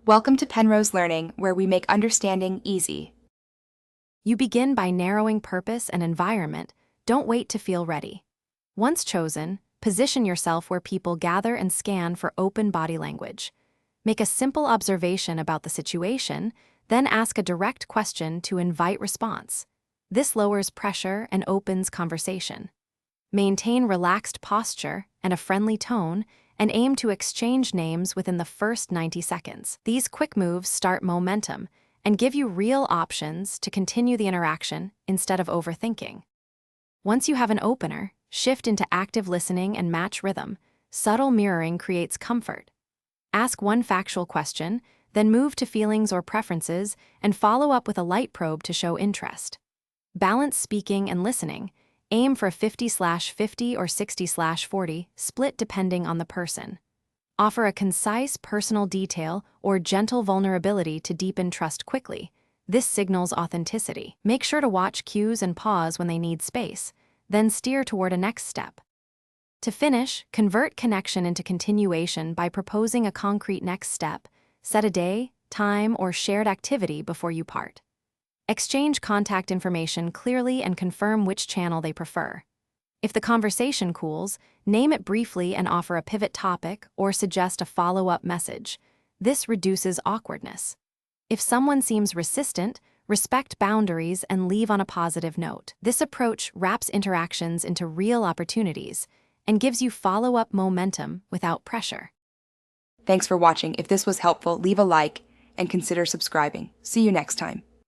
Welcome to Penrose Learning, where we make understanding easy. You begin by narrowing purpose and environment. Don't wait to feel ready. Once chosen, position yourself where people gather and scan for open body language. Make a simple observation about the situation, then ask a direct question to invite response. This lowers pressure and opens conversation. Maintain relaxed posture and a friendly tone, and aim to exchange names within the first 90 seconds. These quick moves start momentum and give you real options to continue the interaction instead of overthinking. Once you have an opener, shift into active listening and match rhythm. Subtle mirroring creates comfort. Ask one factual question, then move to feelings or preferences, and follow up with a light probe to show interest. Balance speaking and listening. Aim for 50/50 or 60/40, split depending on the person. Offer a concise personal detail or gentle vulnerability to deepen trust quickly. This signals authenticity. Make sure to watch cues and pause when they need space, then steer toward a next step. To finish, convert connection into continuation by proposing a concrete next step. Set a day, time, or shared activity before you part. Exchange contact information clearly and confirm which channel they prefer. If the conversation cools, name it briefly and offer a pivot topic or suggest a follow-up message. This reduces awkwardness. If someone seems resistant, respect boundaries and leave on a positive note. This approach wraps interactions into real opportunities and gives you follow-up momentum without pressure. Thanks for watching. If this was helpful, leave a like and consider subscribing. See you next time.